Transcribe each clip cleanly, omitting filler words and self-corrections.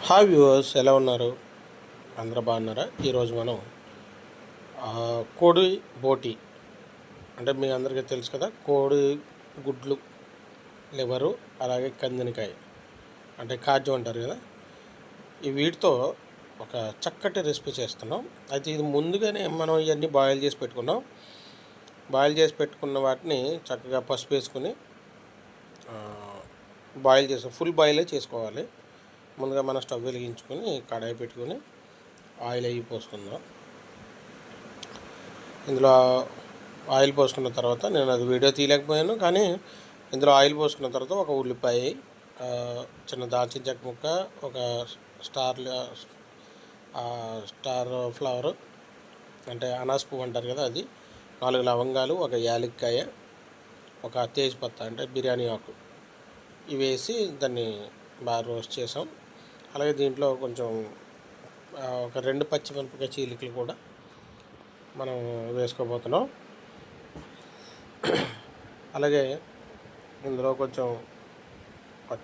Hi viewers, ఎలా ఉన్నారు? అందరూ బాగున్నారా? ఈరోజు మనం కోడి బోటి అంటే మీ అందరికీ తెలుసు కదా, కోడి గుడ్లు, లివరు, అలాగే కందినకాయ అంటే కాజు అంటారు కదా, ఈ వీటితో ఒక చక్కటి రెసిపీ చేస్తున్నాం. అయితే ఇది ముందుగానే మనం ఇవన్నీ బాయిల్ చేసి పెట్టుకున్నాం. బాయిల్ చేసి పెట్టుకున్న వాటిని చక్కగా పసుపు వేసుకుని బాయిల్ చేసాం. ఫుల్ బాయిలే చేసుకోవాలి. ముందుగా మనం స్టవ్ వెలిగించుకొని కడాయి పెట్టుకొని ఆయిల్ అవి పోసుకుందాం. ఇందులో ఆయిల్ పోసుకున్న తర్వాత నేను అది వీడియో తీయలేకపోయాను, కానీ ఇందులో ఆయిల్ పోసుకున్న తర్వాత ఒక ఉల్లిపాయ, చిన్న దాల్చిన చెక్క ముక్క, ఒక స్టార్ ఫ్లవర్ అంటే అనాస్ పువ్వు అంటారు కదా, అది 4 లవంగాలు, ఒక యాలక్కాయ, ఒక తేజ్పత్తా అంటే బిర్యానీ ఆకు, ఇవి వేసి దాన్ని బాగా రోస్ట్ చేసాం. అలాగే దీంట్లో కొంచెం ఒక 2 పచ్చిమిరపకాయ చీలికలు కూడా మనం వేసుకోబోతున్నాం. అలాగే ఇందులో కొంచెం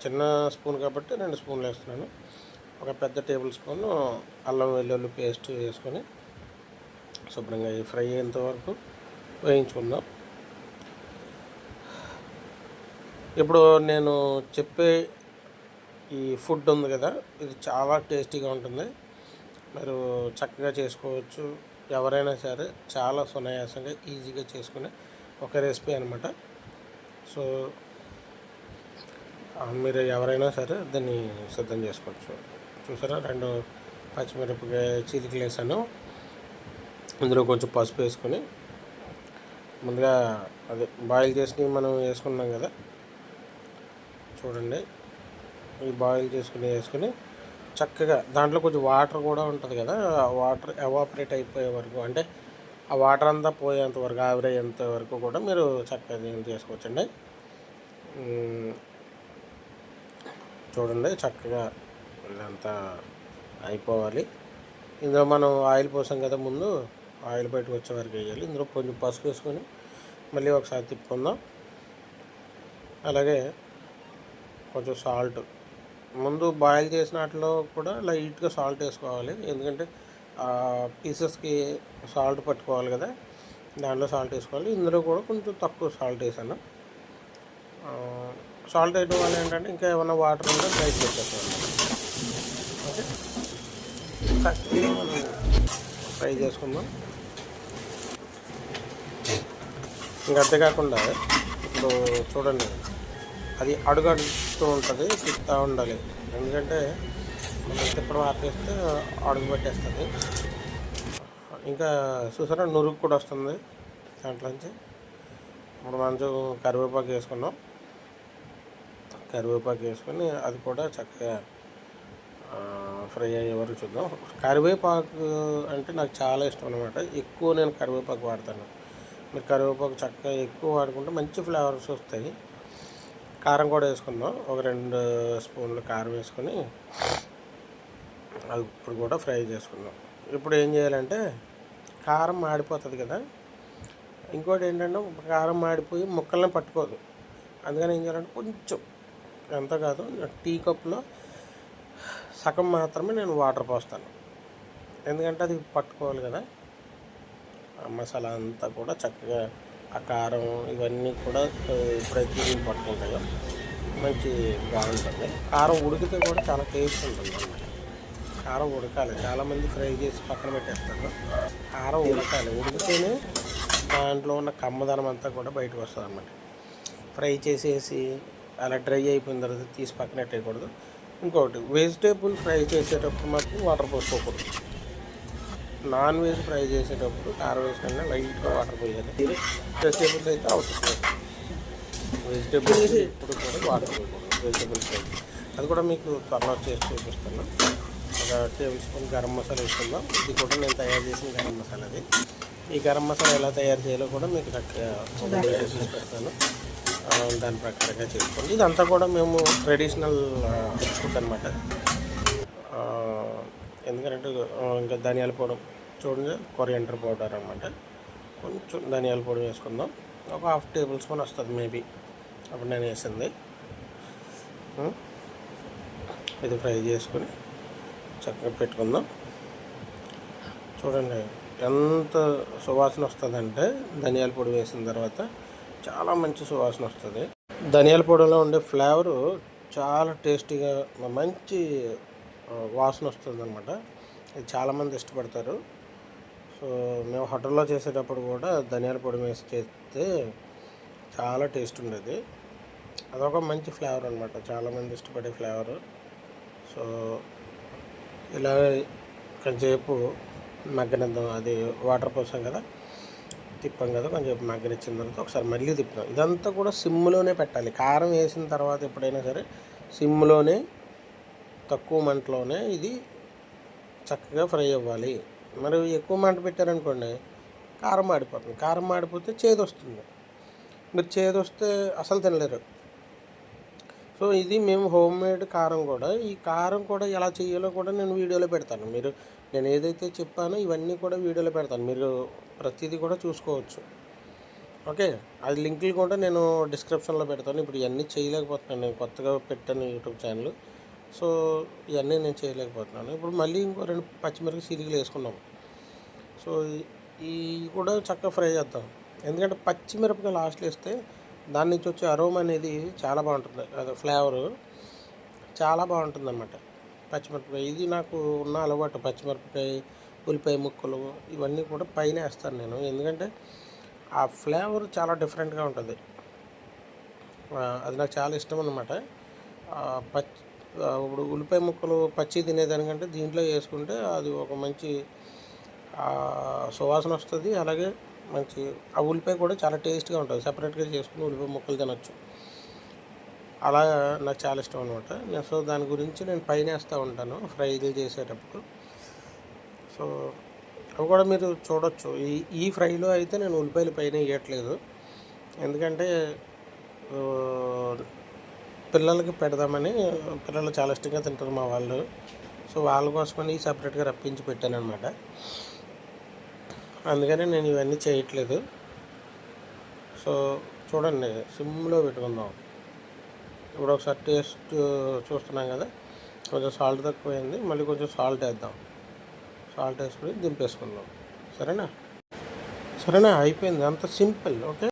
చిన్న స్పూన్ కాబట్టి 2 స్పూన్లు వేస్తున్నాను. ఒక పెద్ద టేబుల్ స్పూన్ అల్లం వెల్లుల్లి పేస్ట్ వేసుకొని శుభ్రంగా ఫ్రై అయ్యేంత వరకు వేయించుకుందాం. ఇప్పుడు నేను చెప్పే ఈ ఫుడ్ ఉంది కదా, ఇది చాలా టేస్టీగా ఉంటుంది. మీరు చక్కగా చేసుకోవచ్చు. ఎవరైనా సరే చాలా సునాయాసంగా ఈజీగా చేసుకునే ఒక రెసిపీ అనమాట. సో మీరు ఎవరైనా సరే దీన్ని సిద్ధం చేసుకోవచ్చు. చూసారా, 2 పచ్చిమిరపకాయ చీలికలు వేసాను. ఇందులో కొంచెం పసుపు వేసుకొని ముందుగా అదే బాయిల్ చేసి మనం వేసుకున్నాం కదా, చూడండి, ఈ బాయిల్ వేసుకుని చక్కగా దాంట్లో కొంచెం వాటర్ కూడా ఉంటుంది కదా, ఆ వాటర్ ఎవాపరేట్ అయిపోయే వరకు, అంటే ఆ వాటర్ అంతా పోయేంత వరకు, ఆవిరయ్యేంత వరకు కూడా మీరు చక్కగా దీన్ని చేసుకోవచ్చండి. చూడండి, చక్కగా ఇదంతా అయిపోవాలి. ఇందులో మనం ఆయిల్ పోసాం కదా, ముందు ఆయిల్ బయటకు వచ్చే వరకు వేయాలి. ఇందులో కొంచెం పసుపు వేసుకొని మళ్ళీ ఒకసారి తిప్పుకుందాం. అలాగే కొంచెం సాల్ట్, ముందు బాయిల్ చేసిన వాటిలో కూడా లైట్గా సాల్ట్ వేసుకోవాలి, ఎందుకంటే పీసెస్కి సాల్ట్ పట్టుకోవాలి కదా, దాంట్లో సాల్ట్ వేసుకోవాలి. ఇందులో కూడా కొంచెం తక్కువ సాల్ట్ వేసాను. సాల్ట్ వేయడం వల్ల ఏంటంటే ఇంకా ఏమైనా వాటర్ ఉంటే డ్రై చేసేస్తాను. ఓకే, ఫ్రై చేసుకుందాం. ఇంకా అంతేకాకుండా ఇప్పుడు చూడండి, అది అడుగుతూ ఉంటుంది, తిప్పుతూ ఉండాలి, ఎందుకంటే మనం తిప్పడం ఆపేస్తే అడుగు పెట్టేస్తుంది. ఇంకా చూసారా, నురుగు కూడా వస్తుంది దాంట్లోంచి. ఇప్పుడు కొంచెం కరివేపాకు వేసుకున్నాం. కరివేపాకు వేసుకొని అది కూడా చక్కగా ఫ్రై అయ్యే వరకు చూద్దాం. కరివేపాకు అంటే నాకు చాలా ఇష్టం అనమాట. ఎక్కువ నేను కరివేపాకు వాడతాను. మీరు కరివేపాకు చక్కగా ఎక్కువ వాడుకుంటే మంచి ఫ్లేవర్స్ వస్తాయి. కారం కూడా వేసుకుందాం. ఒక 2 స్పూన్లు కారం వేసుకొని అది ఇప్పుడు కూడా ఫ్రై చేసుకుందాం. ఇప్పుడు ఏం చేయాలంటే, కారం మాడిపోతుంది కదా, ఇంకోటి ఏంటంటే కారం మాడిపోయి ముక్కల్ని పట్టుకోదు. అందుకని ఏం చేయాలంటే కొంచెం, ఎంత కాదు, టీ కప్లో సగం మాత్రమే నేను వాటర్ పోస్తాను, ఎందుకంటే అది పట్టుకోవాలి కదా. మసాలా అంతా కూడా చక్కగా ఆ కారం ఇవన్నీ కూడా ఎప్పుడైతే దీన్ని పట్టుకుంటాయో మంచి బాగుంటుంది. కారం ఉడికితే కూడా చాలా టేస్ట్ ఉంటుంది అన్నమాట. కారం ఉడకాలి. చాలామంది ఫ్రై చేసి పక్కన పెట్టేస్తారు. కారం ఉడకాలి, ఉడికితేనే దాంట్లో ఉన్న కమ్మదనం అంతా కూడా బయటకు వస్తుంది అన్నమాట. ఫ్రై చేసేసి అలా డ్రై అయిపోయిన తర్వాత తీసి పక్కన పెట్టేయకూడదు. ఇంకొకటి, వెజిటేబుల్ ఫ్రై చేసేటప్పుడు మాత్రం వాటర్ పోసుకోకూడదు. నాన్ వెజ్ ఫ్రై చేసేటప్పుడు కారం వేసుకున్నా లైట్గా వాటర్ పోయాలి. వెజిటేబుల్స్ అయితే అవసరం లేదు. వెజిటేబుల్స్ ఇప్పుడు కూడా వాటర్ పోయకూడదు. వెజిటేబుల్ ఫ్రై అది కూడా మీకు త్వరలో చేసి చూపిస్తాను. ఒక టేబుల్ స్పూన్ గరం మసాలా వేసుకుందాం. ఇది కూడా నేను తయారు చేసిన గరం మసాలా. అది ఈ గరం మసాలా ఎలా తయారు చేయాలో కూడా మీకు చక్కగా చేసి పెడతాను. దాని ప్రకారంగా చేసుకోండి. ఇదంతా కూడా మేము ట్రెడిషనల్ ఫుడ్ అనమాట. ఎందుకంటే ఇంకా ధనియాల పొడి చూడండి, కొరియండర్ పౌడర్ అనమాట. కొంచెం ధనియాల పొడి వేసుకుందాం. ఒక 1/2 టేబుల్ స్పూన్ వస్తుంది మేబీ, అప్పుడు నేను వేసింది. ఇది ఫ్రై చేసుకొని చక్కగా పెట్టుకుందాం. చూడండి ఎంత సువాసన వస్తుందంటే ధనియాల పొడి వేసిన తర్వాత చాలా మంచి సువాసన వస్తుంది. ధనియాల పొడిలో ఉండే ఫ్లేవరు చాలా టేస్టీగా మంచి వాసన వస్తుంది అనమాట. ఇది చాలామంది ఇష్టపడతారు. సో మేము హోటల్లో చేసేటప్పుడు కూడా ధనియాల పొడి వేసి చేస్తే చాలా టేస్ట్ ఉండేది. అదొక మంచి ఫ్లేవర్ అనమాట, చాలామంది ఇష్టపడే ఫ్లేవరు. సో ఇలా కొంచెంసేపు మగ్గనిద్దాం. అది వాటర్ పోసాం కదా, తిప్పాం కదా, కొంచెం మగ్గనిచ్చిన తర్వాత ఒకసారి మళ్ళీ తిప్పుతాం. ఇదంతా కూడా సిమ్లోనే పెట్టాలి. కారం వేసిన తర్వాత ఎప్పుడైనా సరే సిమ్లోనే, తక్కువ మంటలోనే ఇది చక్కగా ఫ్రై అవ్వాలి. మరి ఎక్కువ మంట పెట్టారనుకోండి కారం మాడిపోతుంది. కారం మాడిపోతే చేదు వస్తుంది. మీరు చేదు వస్తే అసలు తినలేరు. సో ఇది మేము హోమ్ మేడ్ కారం కూడా, ఈ కారం కూడా ఎలా చేయాలో కూడా నేను వీడియోలో పెడతాను. నేను ఏదైతే చెప్పానో ఇవన్నీ కూడా వీడియోలో పెడతాను. మీరు ప్రతిదీ కూడా చూసుకోవచ్చు. ఓకే, అది లింకులు కూడా నేను డిస్క్రిప్షన్లో పెడతాను. ఇప్పుడు ఇవన్నీ చేయలేకపోతున్నాను, నేను కొత్తగా పెట్టాను యూట్యూబ్ ఛానల్. సో ఇవన్నీ నేను చేయలేకపోతున్నాను. ఇప్పుడు మళ్ళీ ఇంకో 2 పచ్చిమిరపకాయ సిరిగలు వేసుకున్నాం. సో ఈ కూడా చక్కగా ఫ్రై చేద్దాం. ఎందుకంటే పచ్చిమిరపకాయ లాస్ట్లో వేస్తే దాని నుంచి వచ్చే అరోమా అనేది చాలా బాగుంటుంది. అది ఫ్లేవరు చాలా బాగుంటుంది అన్నమాట పచ్చిమిరపకాయ. ఇది నాకు ఉన్న అలవాటు. పచ్చిమిరపకాయ, ఉల్లిపాయ ముక్కలు ఇవన్నీ కూడా పైన వేస్తాను నేను. ఎందుకంటే ఆ ఫ్లేవర్ చాలా డిఫరెంట్గా ఉంటుంది. అది నాకు చాలా ఇష్టం అన్నమాట. ఇప్పుడు ఉల్లిపాయ ముక్కలు పచ్చి తినేదానికంటే దీంట్లో వేసుకుంటే అది ఒక మంచి సువాసన వస్తుంది. అలాగే మంచి ఆ ఉల్లిపాయ కూడా చాలా టేస్ట్గా ఉంటుంది. సపరేట్గా చేసుకుని ఉల్లిపాయ ముక్కలు తినొచ్చు. అలా నాకు చాలా ఇష్టం అనమాట. సో దాని గురించి నేను పైన వేస్తూ ఉంటాను ఫ్రైలు చేసేటప్పుడు. సో అవి కూడా మీరు చూడొచ్చు. ఈ ఫ్రైలో అయితే నేను ఉల్లిపాయలు పైన వేయట్లేదు. ఎందుకంటే పిల్లలకి పెడదామని, పిల్లలు చాలా ఇష్టంగా తింటారు మా వాళ్ళు. సో వాళ్ళ కోసమని సపరేట్గా రప్పించి పెట్టాను అనమాట. అందుకని నేను ఇవన్నీ చేయట్లేదు. సో చూడండి, సిమ్లో పెట్టుకుందాం. ఇప్పుడు ఒకసారి టేస్ట్ చూస్తున్నాం కదా, కొంచెం సాల్ట్ తక్కువైంది. మళ్ళీ కొంచెం సాల్ట్ వేద్దాం. సాల్ట్ వేసుకుని దింపేసుకుందాం. సరేనా? అయిపోయింది. అంత సింపుల్. ఓకే.